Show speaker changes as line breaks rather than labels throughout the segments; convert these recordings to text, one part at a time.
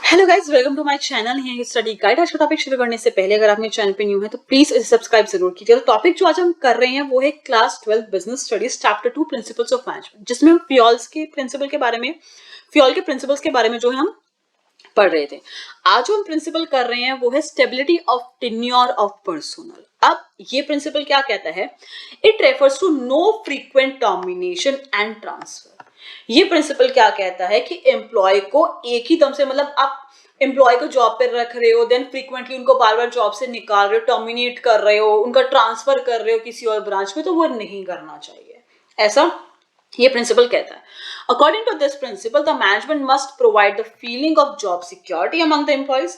Hello guys, welcome to my channel. ये study guide. आज का टॉपिक शुरू करने से पहले अगर आप मेरे चैनल पे न्यू है तो प्लीज इसे सब्सक्राइब जरूर कीजिए। तो टॉपिक जो आज हम कर रहे हैं वो है class 12 business studies chapter 2 principles of management, जिसमें हम फ्यूल के प्रिंसिपल के प्रिंसिपल्स के बारे में जो है हम पढ़ रहे थे। आज जो हम प्रिंसिपल कर रहे हैं वो है stability of tenure of personnel. अब ये प्रिंसिपल क्या कहता है? It refers to no frequent termination and transfer. ये प्रिंसिपल क्या कहता है कि एम्प्लॉय को एक ही दम से, मतलब आप एम्प्लॉय को जॉब पे रख रहे हो, देन फ्रीक्वेंटली उनको बार बार जॉब से निकाल रहे हो, टर्मिनेट कर रहे हो, उनका ट्रांसफर कर रहे हो किसी और ब्रांच में, तो वो नहीं करना चाहिए। ऐसा ये प्रिंसिपल कहता है। According to this principle the management must provide the feeling of job security among the employees.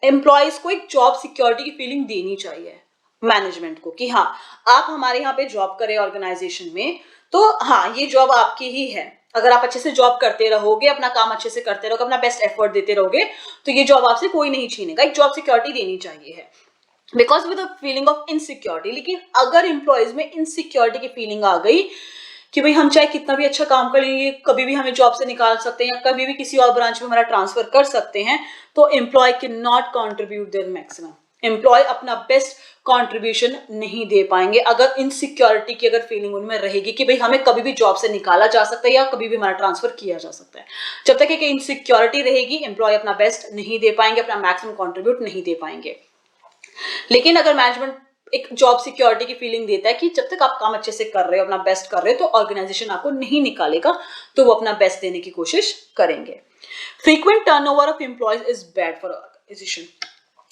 Employees को एक जॉब सिक्योरिटी की फीलिंग देनी चाहिए मैनेजमेंट को कि हाँ, आप हमारे यहाँ पे जॉब करें ऑर्गेनाइजेशन में, तो हाँ, ये जॉब आपकी ही है। अगर आप अच्छे से जॉब करते रहोगे, अपना काम अच्छे से करते रहोगे, अपना बेस्ट एफर्ट देते रहोगे, तो ये जॉब आपसे कोई नहीं छीनेगा। एक जॉब सिक्योरिटी देनी चाहिए है, because with feeling of insecurity. लेकिन अगर एम्प्लॉयज में इनसिक्योरिटी की फीलिंग आ गई कि भाई हम चाहे कितना भी अच्छा काम कर लेंगे, कभी भी हमें जॉब से निकाल सकते हैं या कभी भी किसी और ब्रांच में हमारा ट्रांसफर कर सकते हैं, तो employee cannot contribute their maximum. Employee अपना बेस्ट कंट्रीब्यूशन नहीं दे पाएंगे अगर इनसिक्योरिटी की अगर फीलिंग उनमें रहेगी कि भाई हमें कभी भी जॉब से निकाला जा सकता है या कभी भी हमारा ट्रांसफर किया जा सकता है। जब तक एक इनसिक्योरिटी रहेगी, एम्प्लॉय अपना बेस्ट नहीं दे पाएंगे, अपना मैक्सिमम कॉन्ट्रीब्यूट नहीं दे पाएंगे। लेकिन अगर मैनेजमेंट एक जॉब सिक्योरिटी की फीलिंग देता है कि जब तक आप काम अच्छे से कर रहे हो, अपना बेस्ट कर रहे हो, तो ऑर्गेनाइजेशन आपको नहीं निकालेगा, तो वो अपना बेस्ट देने की कोशिश करेंगे। Frequent turnover of employees is bad for organisation.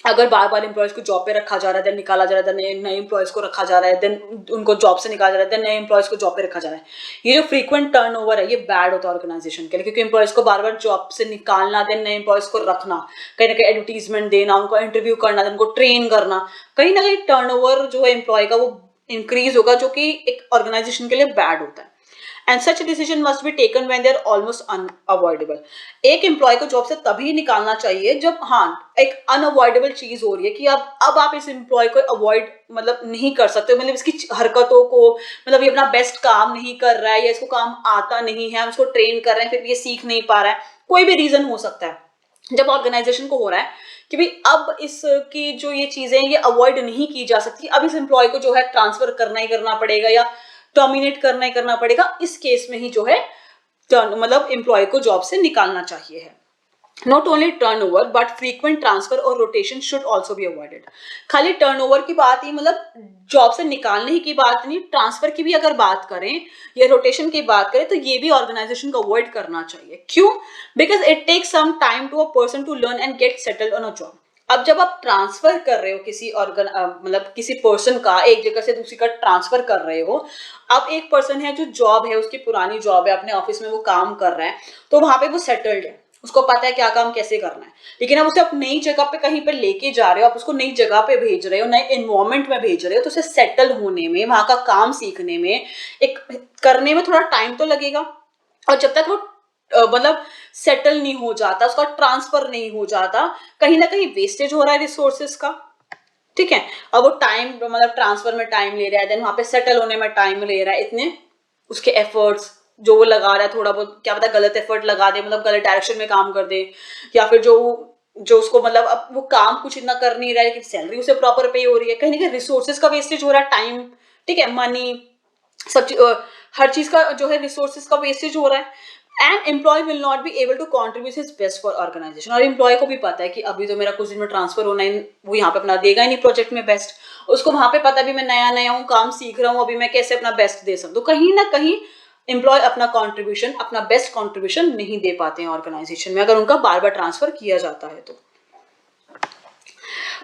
अगर बार बार एम्प्लॉयज को जॉब पे रखा जा रहा है, देन निकाला जा रहा है, देन नए एम्प्लॉयज को रखा जा रहा है, देन उनको जॉब से निकाला जा रहा है, देन नए एम्प्लॉयज को जॉब पे रखा जा रहा है, ये जो फ्रीक्वेंट टर्नओवर है ये बैड होता है ऑर्गेनाइजेशन के लिए। क्योंकि एम्प्लॉयज को बार बार जॉब से निकालना, देन नए एम्प्लॉयज को रखना, कहीं ना कहीं एडवर्टीजमेंट देना, उनको इंटरव्यू करना, उनको ट्रेन करना, कहीं ना कहीं टर्नओवर जो है एम्प्लॉय का वो इंक्रीज होगा, जो कि एक ऑर्गेनाइजेशन के लिए बैड होता है। And such decision must be taken when they are almost unavoidable. एक एम्प्लॉय को जॉब से तभी निकालना चाहिए जब हाँ, एक अनअवॉइडेबल चीज हो रही है कि अब आप इस एम्प्लॉय को अवॉइड मतलब नहीं कर सकते, मतलब इसकी हरकतों को, मतलब ये अपना बेस्ट काम नहीं कर रहा है या इसको काम आता नहीं है, हम इसको ट्रेन कर रहे हैं फिर ये सीख नहीं पा रहा है, कोई भी रीजन हो सकता है। जब ऑर्गेनाइजेशन को हो रहा है कि भाई अब इसकी जो ये चीजें ये अवॉइड नहीं की जा सकती, अब इस एम्प्लॉय को जो है ट्रांसफर करना ही करना पड़ेगा या टर्मिनेट करना ही करना पड़ेगा, इस केस में ही जो है मतलब एम्प्लॉय को जॉब से निकालना चाहिए है। Not only turnover but frequent transfer और rotation should also be avoided. खाली टर्नओवर की बात ही, मतलब जॉब से निकालने ही की बात नहीं, ट्रांसफर की भी अगर बात करें या रोटेशन की बात करें तो ये भी ऑर्गेनाइजेशन को अवॉइड करना चाहिए। क्यों? Because it takes some time to a person to learn and get settled on a job. अब जब आप ट्रांसफर कर रहे हो किसी मतलब किसी पर्सन का एक जगह से दूसरी का ट्रांसफर कर रहे हो, अब एक पर्सन है जो जॉब है उसकी पुरानी जॉब है, अपने ऑफिस में वो काम कर रहा है, तो वहां पे वो सेटल्ड है, उसको पता है क्या काम कैसे करना है। लेकिन अब उसे आप नई जगह पे कहीं पे लेके जा रहे हो, आप उसको नई जगह पे भेज रहे हो, नए एनवायरमेंट में भेज रहे हो, तो उसे सेटल होने में, वहां का काम सीखने में, एक करने में थोड़ा टाइम तो लगेगा। और जब तक वो मतलब सेटल नहीं हो जाता, उसका ट्रांसफर नहीं हो जाता, कहीं ना कहीं वेस्टेज हो रहा है रिसोर्सेस का। ठीक है, अब वो टाइम मतलब ट्रांसफर में टाइम ले रहा है, देन वहां पे सेटल होने में टाइम ले रहा है, इतने उसके एफर्ट्स जो वो लगा रहा है, थोड़ा बहुत क्या पता गलत एफर्ट लगा दे, मतलब गलत डायरेक्शन में काम कर दे, या फिर जो जो उसको मतलब अब वो काम कुछ इतना कर नहीं रहा है लेकिन सैलरी उसे प्रॉपर पे हो रही है, कहीं ना कहीं रिसोर्सेज का वेस्टेज हो रहा है, टाइम, ठीक है, मनी, सब हर चीज का जो है रिसोर्सेज का वेस्टेज हो रहा है। And employ will not be able to contribute his best for organisation. और एम्प्लॉय को भी पता है कि अभी तो मेरा कुछ दिन में ट्रांसफर होना है, वो यहाँ पे अपना देगा ही नहीं प्रोजेक्ट में बेस्ट, उसको वहां पे पता भी मैं नया नया हूँ, काम सीख रहा हूँ, अभी मैं कैसे अपना बेस्ट दे सकता हूँ। कहीं ना कहीं एम्प्लॉय अपना कॉन्ट्रीब्यूशन, अपना बेस्ट कॉन्ट्रीब्यूशन नहीं दे पाते हैं ऑर्गेनाइजेशन में, अगर उनका बार बार ट्रांसफर किया जाता है तो।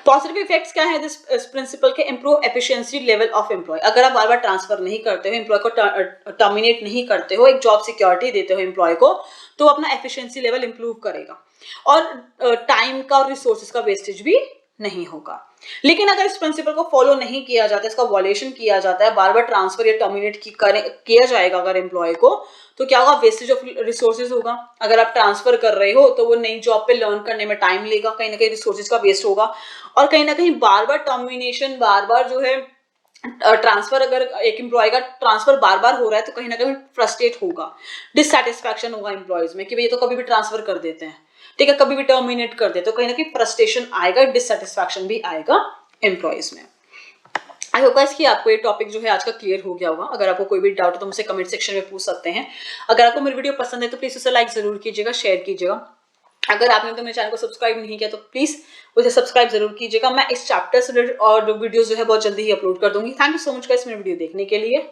पॉजिटिव इफेक्ट्स क्या है दिस प्रिंसिपल के? Improve efficiency level of employ. अगर आप बार बार ट्रांसफर नहीं करते हो, एम्प्लॉय को टर्मिनेट नहीं करते हो, एक जॉब सिक्योरिटी देते हो एम्प्लॉय को, तो अपना एफिशिएंसी लेवल इंप्रूव करेगा और टाइम का और रिसोर्सेज का वेस्टेज भी नहीं होगा। लेकिन अगर इस प्रिंसिपल को फॉलो नहीं किया जाता, इसका वॉल्यूशन किया जाता है, बार बार ट्रांसफर या टर्मिनेट किया जाएगा अगर एम्प्लॉय को, तो क्या होगा? वेस्टेज ऑफ रिसोर्सेज होगा। अगर आप ट्रांसफर कर रहे हो तो वो नई जॉब पे लर्न करने में टाइम लेगा, कहीं ना कहीं रिसोर्सेज का वेस्ट होगा। और कहीं ना कहीं बार बार टर्मिनेशन, बार बार जो है ट्रांसफर, अगर एक एम्प्लॉय का ट्रांसफर बार बार हो रहा है तो कहीं ना कहीं फ्रस्ट्रेट होगा, डिससेटिस्फैक्शन होगा एम्प्लॉयज में कि भैया तो कभी भी ट्रांसफर कर देते हैं, ठीक है, कभी भी टर्मिनेट कर देते, तो कहीं ना कहीं फ्रस्ट्रेशन आएगा, डिससेटिस्फैक्शन भी आएगा एम्प्लॉयज में। आई होप गाइस कि आपको ये टॉपिक जो है आज का क्लियर हो गया होगा। अगर आपको कोई भी डाउट है तो मुझसे कमेंट सेक्शन में पूछ सकते हैं। अगर आपको मेरी वीडियो पसंद है तो प्लीज उसे लाइक जरूर कीजिएगा, शेयर कीजिएगा। अगर आपने तो मेरे चैनल को सब्सक्राइब नहीं किया तो प्लीज उसे सब्सक्राइब जरूर कीजिएगा। मैं इस चैप्टर से रिलेटेड और वीडियोस जो है बहुत जल्दी ही अपलोड कर दूंगी। Thank you so much guys मेरी वीडियो देखने के लिए।